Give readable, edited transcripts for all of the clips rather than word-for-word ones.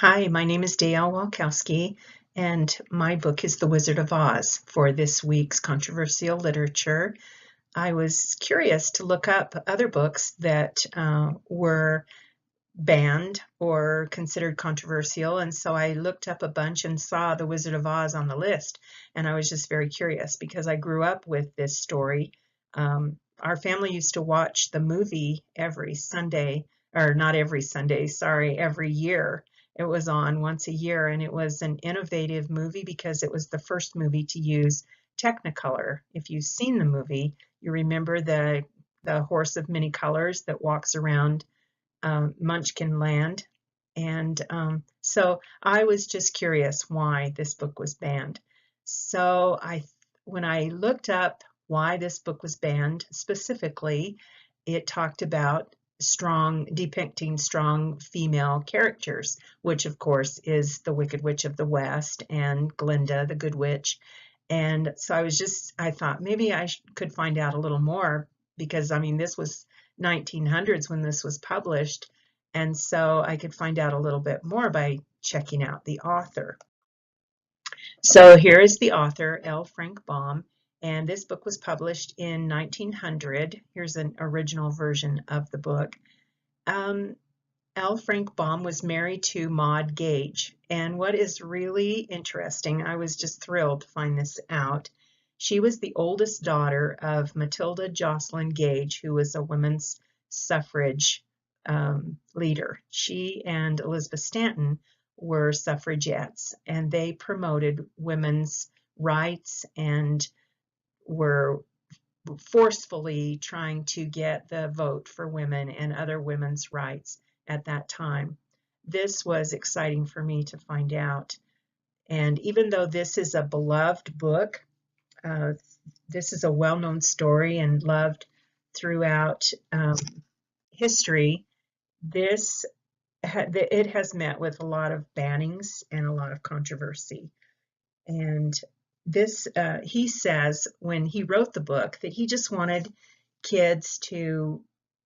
Hi, my name is Dale Walkowski, and my book is The Wizard of Oz for this week's controversial literature. I was curious to look up other books that were banned or considered controversial, and so I looked up a bunch and saw The Wizard of Oz on the list, and I was just very curious because I grew up with this story. Our family used to watch the movie every Sunday, or not every Sunday, sorry, every year. It was on once a year, and it was an innovative movie because it was the first movie to use Technicolor. If you've seen the movie, you remember the horse of many colors that walks around Munchkin Land. And so I was just curious why this book was banned. So when I looked up why this book was banned, specifically, it talked about depicting strong female characters, which of course is the Wicked Witch of the West and Glinda, the Good Witch. And so I thought maybe I could find out a little more because I mean, this was 1900s when this was published. And so I could find out a little bit more by checking out the author. So here is the author, L. Frank Baum, and this book was published in 1900. Here's an original version of the book. L. Frank Baum was married to Maud Gage, and what is really interesting, I was just thrilled to find this out, she was the oldest daughter of Matilda Jocelyn Gage, who was a women's suffrage leader. She and Elizabeth Stanton were suffragettes, and they promoted women's rights and were forcefully trying to get the vote for women and other women's rights at that time. This was exciting for me to find out. And even though this is a beloved book, this is a well-known story and loved throughout history, it has met with a lot of bannings and a lot of controversy. And he says when he wrote the book that he just wanted kids to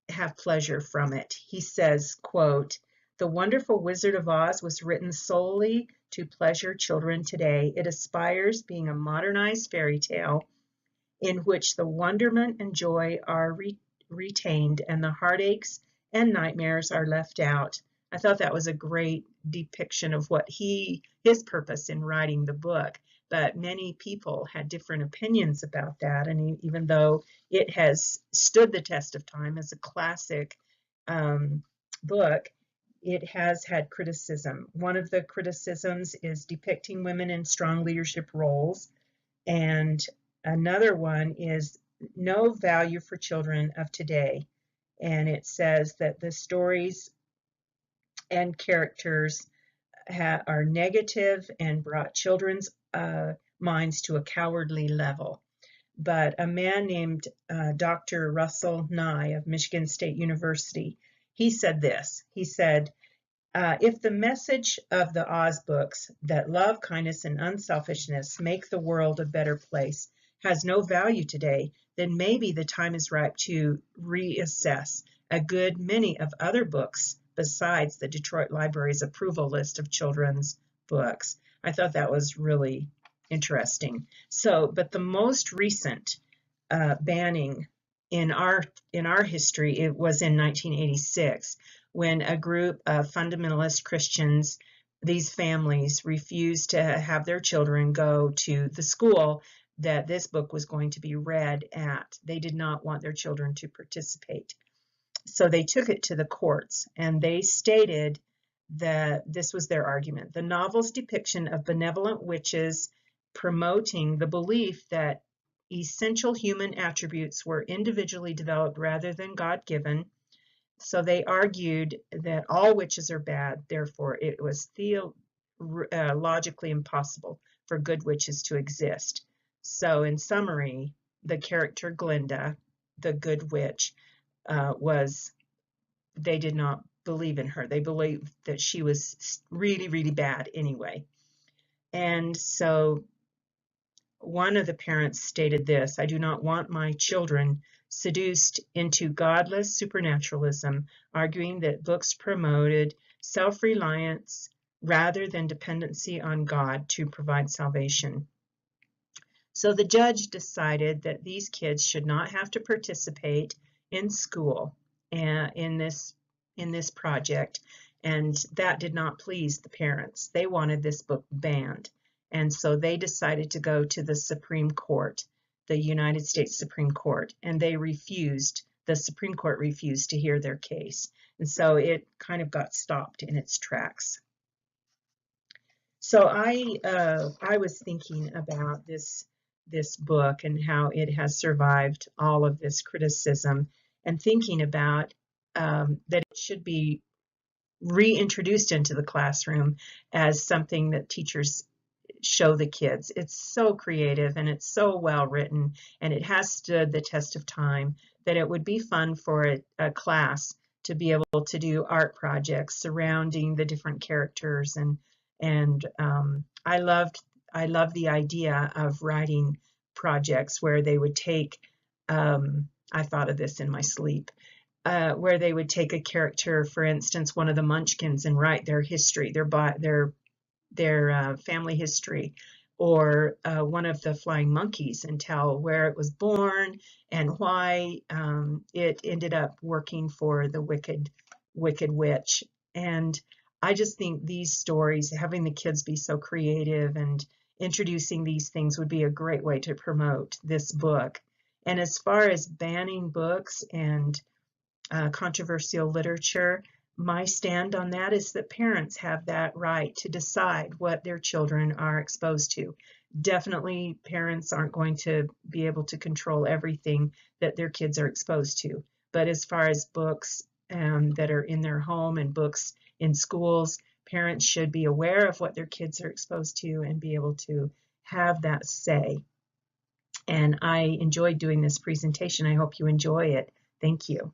have pleasure from it. He says, quote, "The Wonderful Wizard of Oz was written solely to pleasure children today. It aspires being a modernized fairy tale in which the wonderment and joy are retained and the heartaches and nightmares are left out." I thought that was a great depiction of what his purpose in writing the book, but many people had different opinions about that. And even though it has stood the test of time as a classic book, it has had criticism. One of the criticisms is depicting women in strong leadership roles, and another one is no value for children of today. And it says that the stories and characters are negative and brought children's minds to a cowardly level. But a man named Dr. Russell Nye of Michigan State University, he said this. He said, if the message of the Oz books that love, kindness, and unselfishness make the world a better place has no value today, then maybe the time is ripe to reassess a good many of other books besides the Detroit Library's approval list of children's books. I thought that was really interesting. But the most recent banning in our history, it was in 1986, when a group of fundamentalist Christians, these families, refused to have their children go to the school that this book was going to be read at. They did not want their children to participate. So they took it to the courts, and they stated that this was their argument. The novel's depiction of benevolent witches promoting the belief that essential human attributes were individually developed rather than God-given. So they argued that all witches are bad, therefore it was logically impossible for good witches to exist. So in summary, the character Glinda, the good witch, they did not believe in her. They believed that she was really, really bad anyway. And so one of the parents stated this: "I do not want my children seduced into godless supernaturalism, arguing that books promoted self-reliance, rather than dependency on God to provide salvation. So the judge decided that these kids should not have to participate in school in this project, and that did not please the parents. They wanted this book banned, and so they decided to go to the Supreme Court, the United States Supreme Court, and the Supreme Court refused to hear their case, and so it kind of got stopped in its tracks. So I was thinking about this book and how it has survived all of this criticism, and thinking about that it should be reintroduced into the classroom as something that teachers show the kids. It's so creative and it's so well written, and it has stood the test of time, that it would be fun for a class to be able to do art projects surrounding the different characters, and I love the idea of writing projects where they would take, I thought of this in my sleep, where they would take a character, for instance, one of the Munchkins, and write their history, their family history, or one of the flying monkeys, and tell where it was born and why it ended up working for the wicked witch. And I just think these stories, having the kids be so creative and introducing these things, would be a great way to promote this book. And as far as banning books and controversial literature, my stand on that is that parents have that right to decide what their children are exposed to. Definitely, parents aren't going to be able to control everything that their kids are exposed to. But as far as books that are in their home and books in schools, parents should be aware of what their kids are exposed to and be able to have that say. And I enjoyed doing this presentation. I hope you enjoy it. Thank you.